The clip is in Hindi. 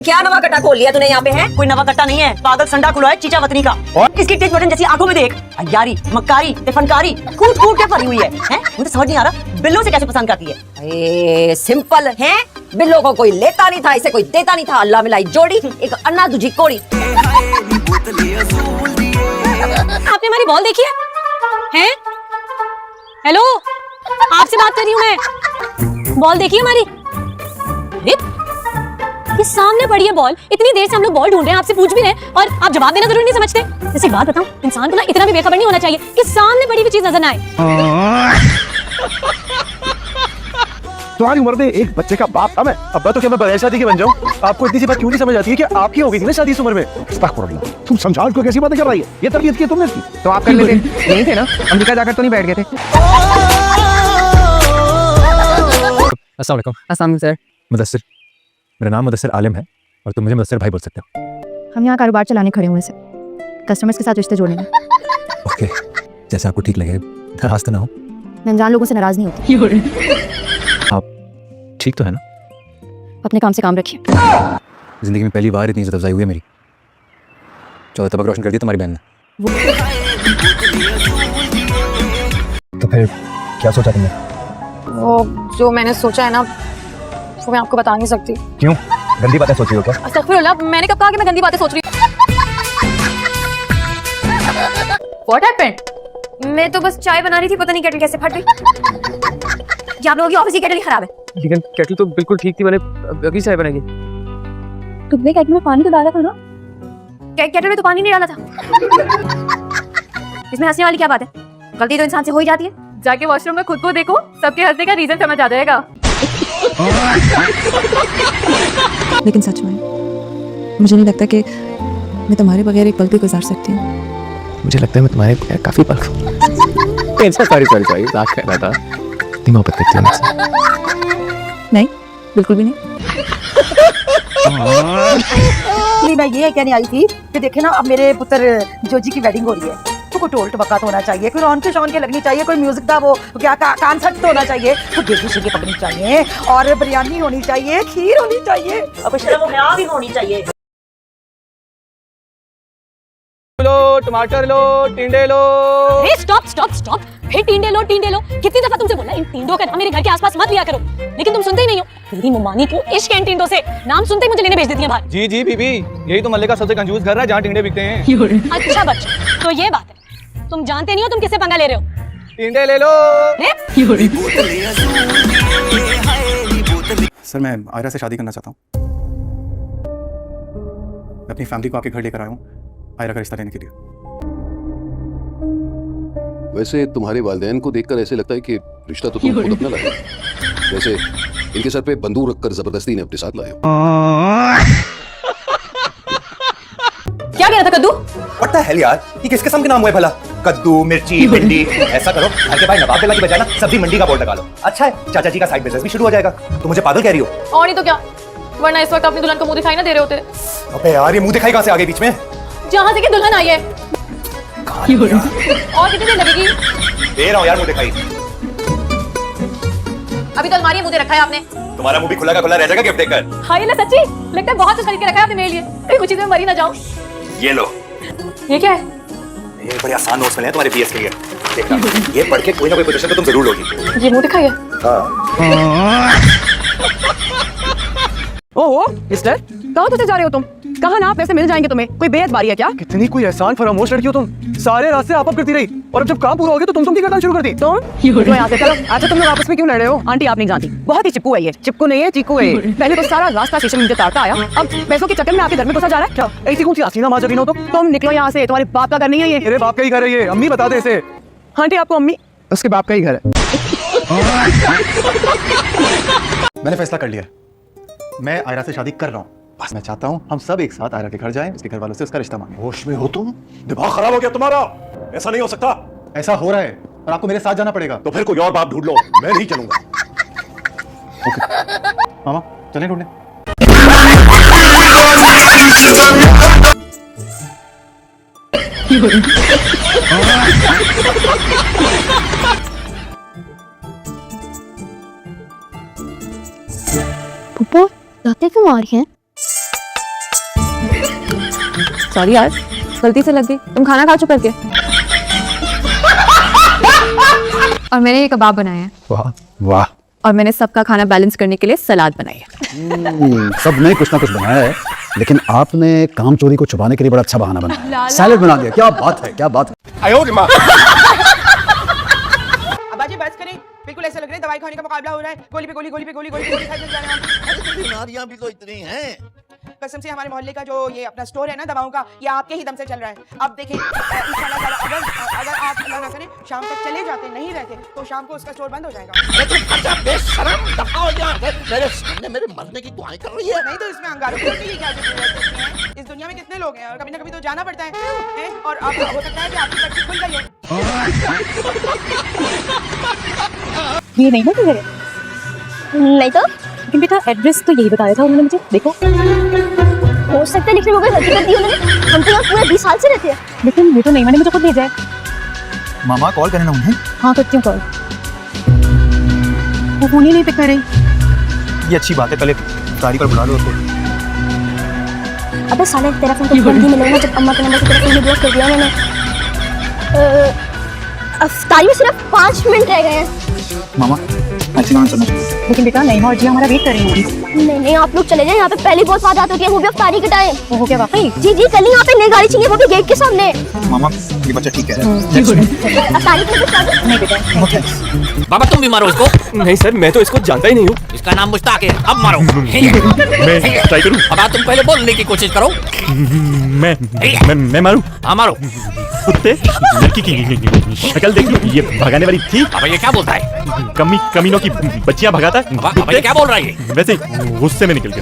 क्या नवा कट्टा खोल लिया तूने यहाँ पे है? कोई नवा कट्टा नहीं है, पागल संडा खुला है चीचा वतनी का। और इसकी टेस्ट बटन जैसी आंखों में देख, अयारी, मक्कारी, फनकारी, कूट कूट के भरी हुई है। मुझे समझ नहीं आ रहा बिल्लों से कैसे पसंद करती है। सिंपल है, बिल्लों को कोई लेता नहीं था, इसे कोई देता नहीं था, अल्लाह मिलाई जोड़ी, एक अन्ना दूजी कोड़ी। आपने हमारी बॉल देखी है? हैं? हेलो, आपसे बात कर रही हूँ मैं। बॉल देखी है हमारी? ये सामने पड़ी है बॉल, इतनी देर से हम लोग बॉल ढूंढ रहे हैं, आपसे पूछ भी रहे हैं और आप जवाब देना जरूरी नहीं समझते। जैसे बात बताऊं, इंसान को ना इतना भी बेखबर नहीं होना चाहिए कि सामने पड़ी हुई चीज नजर ना आए। तुम्हारी उम्र में एक बच्चे का बाप था मैं। अब तो क्या मैं बगैर शादी के बन जाऊं? आपको इतनी सी बात क्यों नहीं समझ आती है कि आपकी हो गई थी ना शादी इस उम्र में? अस्तगफुरुल्लाह, तुम समझाओ को कैसी बातें कर रही है? ये तरबियत की तुमने की तो आप कर लेते नहीं थे ना? अमेरिका जाकर तो नहीं बैठ गए थे? अस्सलाम वालेकुम। अस्सलाम सर। मुदस्सिर, मेरा नाम मुदस्सिर आलिम है और तुम मुझे मुदस्सिर भाई बोल सकते हो। हम यहाँ कारोबार चलाने खड़े हुए से कस्टमर्स के साथ रिश्ते जोड़ने में। ओके, जैसे आपको ठीक लगे, नाराज तो ना हो। मैं अनजान लोगों से नाराज नहीं होती। आप ठीक तो है ना? अपने काम से काम रखिए। जिंदगी में पहली बार इतनी इज्जत अफजाई हुई है मेरी। 14 तबक रोशन कर दी तुम्हारी बहन ने। तो फिर क्या सोचा तुमने? वो जो मैंने सोचा है ना, वो मैं आपको बता नहीं सकती। क्यों? गंदी बातें सोच रही हो क्या? अस्तगफुरुल्लाह, मैंने कब कहा कि मैं गंदी बातें सोच रही हूँ? What happened? मैं तो बस चाय बना रही थी, पता नहीं केटल कैसे फट गई। आप लोगों की ऑफिस की केटल ही खराब है। लेकिन केटल तो बिल्कुल ठीक थी, मैंने अभी चाय बनाई। तुमने केटल में पानी तो डाला था ना? केटल में तो पानी नहीं डाला था। इसमें हंसने वाली क्या बात है? गलती तो इंसान से हो ही जाती है। जाके वॉशरूम में खुद को देखो, सबके हंसने का रीजन समझ आ जाएगा। लेकिन सच में मुझे नहीं लगता कि मैं तुम्हारे बगैर एक पल भी गुजार सकती हूँ। मुझे लगता है मैं तुम्हारे बगैर काफी पल सॉरी मजाक कर रहा था। इतनी मोहब्बत करती हो मुझसे? नहीं, बिल्कुल भी नहीं। मैं ये कहने आई थी कि देखे ना, अब मेरे पुत्र जोजी की वेडिंग हो रही है, तो कोई टोल टबका तो होना चाहिए, कोई रौन के शौन के लगनी चाहिए, कोई म्यूजिक का वो क्या कॉन्सर्ट तो होना चाहिए, कोई देसी शिके पकड़नी चाहिए और बिरयानी होनी चाहिए, खीर होनी चाहिए और कुछ शर्म भी होनी चाहिए। लो टमाटर लो, टिंडे लो। स्टॉप स्टॉप स्टॉप, फिर टिंडे लो टिंडे लो। कितनी दफा तुमसे बोला इन टिंडों का नाम मेरे घर के आसपास मत लिया करो, लेकिन तुम सुनते ही नहीं हो। मेरी मुमानी को इश्क है टिंडों से, नाम सुनते ही मुझे लेने भेज देती है बाहर। जी जी बीबी, यही तो मल्ले का सबसे कंजूस घर है जहाँ टिंडे बिकते हैं। अच्छा बच्चों, तो ये बात है, तुम जानते नहीं हो तुम किससे पंगा ले रहे हो। टिंडे ले लो। सर, मैं आयरा से शादी करना चाहता हूँ। मैं अपनी फैमिली को आपके घर लेकर आया हूँ आयरा का रिश्ता लेने के लिए। वैसे तुम्हारे वालिदैन को देखकर ऐसे लगता है कि रिश्ता तो तुम खुद अपना लाए। वैसे इनके सर पे बंदूक रखकर जबरदस्ती ने अपने साथ लाए हो। क्या कह रहा था कद्दू? What the hell यार, ये किस किस्म के नाम हुए भला? कद्दू, मिर्ची, भिंडी। ऐसा करो, घर के भाई नवाब बेला की बजाय ना सब्जी मंडी का बोर्ड लगा लो। अच्छा है, चाचा जी का साइड बिजनेस भी शुरू हो जाएगा। तुम मुझे पागल कह रही हो? और नहीं तो क्या, वरना इस वक्त अपनी दुल्हन को मुंह दिखाई ना दे रहे होते। अबे यार, ये मुंह दिखाई कहाँ से आ गई बीच में? जहाँ से कि दुल्हन आई है। और कितनी देर लगेगी? दे रहा हूँ यार मुंह दिखाई। अभी तो अलमारी मुंह दे रखा है आपने। तुम्हारा मुंह भी खुला का खुला रह जाएगा गिफ्ट देकर। हाय अल्लाह, सच्ची लगता है बहुत कुछ खरीद के रखा है आपने मेरे लिए, कहीं कुछ चीज़ में मरी ना जाओ। ये लो। ये क्या है? ये बड़े आसान नोट्स मिले हैं तुम्हारे बीएस के लिए। देखना, ये पढ़ के कोई ना कोई पोजीशन पे तुम जरूर लोगी। ये मुंह दिखाई है। ओहो मिस्टर, कहाँ तुझे जा रहे हो तुम? कहाँ ना पैसे मिल जाएंगे तुम्हें? कोई बेएतबारी है क्या? कितनी कोई एहसान फरामोश लड़की हो तुम। सारे रास्ते आप करती रही और अब जब काम पूरा हो गया तो तुम की करना शुरू कर दी। तुम यहाँ से चलो। अच्छा, तुम लोग आपस में क्यों लड़ रहे हो? आंटी आप नहीं जानती, बहुत ही चिपकू है ये। चिपकू नहीं है, चीकू है। पहले तो सारा रास्ता स्टेशन मुझे तारता आया, अब पैसों के चक्कर में आपके घर में घुसा जा रहा है। क्या ऐसी कौन सी हसीना माँ जबीन हो तुम निकलो यहाँ से, तुम्हारे बाप का घर नहीं है ये। मेरे बाप का ही घर है ये, अम्मी बता दे इसे। आंटी आपको अम्मी, उसके बाप का ही घर है। मैंने फैसला कर लिया, मैं आयरा से शादी कर रहा हूँ। बस मैं चाहता हूँ हम सब एक साथ आयरा के घर जाएं, उसके घर वालों से उसका रिश्ता मांगे। होश में हो तुम? दिमाग खराब हो गया तुम्हारा? ऐसा नहीं हो सकता। ऐसा हो रहा है और आपको मेरे साथ जाना पड़ेगा। तो फिर कोई और बाप ढूंढ लो, मैं नहीं चलूंगा। ओके मामा, चलें ढूंढने। पुप्पो, दांतें क्यों आ रही हैं? सॉरी यार, गलती से लग गई। तुम खाना खा चुप करके। और मैंने ये कबाब बनाए हैं। वाह वाह। और मैंने सबका खाना बैलेंस करने के लिए सलाद बनाई है। सबने कुछ ना कुछ बनाया है, लेकिन आपने काम चोरी को छुपाने के लिए बड़ा अच्छा बहाना बनाया। सैलेड बना दिया। क्या बात है, क्या बात है। अब्बाजी बस करें, बिल्कुल ऐसा लग रहा है दवाई खाने का मुकाबला हो रहा है। गोली पे गोली, गोली पे गोली, गोली पे गोली खाते जा रहे हैं हम। बीमारियां भी तो इतनी हैं। कसम से हमारे मोहल्ले का जो ये अपना स्टोर है ना दवाओं का, ये आपके ही दम से चल रहा है। अब देखें इंशाल्लाह ताला अगर आप अल्लाह ना करे शाम तक चले जाते नहीं रहते तो शाम को उसका स्टोर बंद हो जाएगा। मेरे सामने मेरे मरने की दुआएं कर रही है। नहीं तो इसमें अंगारों की क्या जरूरत है? इस दुनिया में कितने लोग हैं और कभी ना कभी तो जाना पड़ता है और अब हो सकता है कि आपकी पर्ची खुल गई हो। ये नहीं ना तुम्हारे? नहीं तो लेकिन बेटा एड्रेस तो यही बताया था उन्होंने मुझे। देखो हो सकता है लिखने में कोई गलती कर दी उन्होंने। हम तो यहाँ पूरे 20 साल से रहते हैं। लेकिन ये तो नहीं, मैंने मुझे खुद भेजा है। मामा कॉल करें ना उन्हें। हाँ करती हूँ कॉल। वो फोन ही नहीं पिक कर रही। ये अच्छी बात है, पहले गाड़ी पर बुला लो उसको। अबे साले तेरा फोन तो बंद ही मिलेगा जब अम्मा के नंबर से तेरा फोन ब्लॉक कर दिया उन्होंने। अफ्तारी में सिर्फ 5 मिनट रह गए हैं। मामा अच्छी बात समझ। लेकिन बेटा नहीं और जी हमारा वेट कर रही है। नहीं आप लोग चले जाए, यहाँ पे पहली बहुत बात होती है, वो भी अफ्तारी के टाइम। वो हो गया वाकई? जी कल यहाँ पे नई गाड़ी चाहिए, वो भी गेट के सामने। मामा ये बच्चा ठीक है। अफ्तारी के लिए नहीं बेटा। बाबा तुम भी मारो इसको। नहीं सर, मैं तो इसको जानता ही नहीं हूँ। इसका नाम मुश्ताक है, अब मारो। मैं ट्राई करूँ? अब तुम पहले बोलने की कोशिश करो। मैं मारूं? हाँ मारो। कुत्ते लड़की की शक्ल देख लो, ये भगाने वाली थी। अब ये क्या बोलता है? कमीनों की बच्चियां भगाता है। अब ये क्या बोल रहा है? वैसे गुस्से में निकल गया।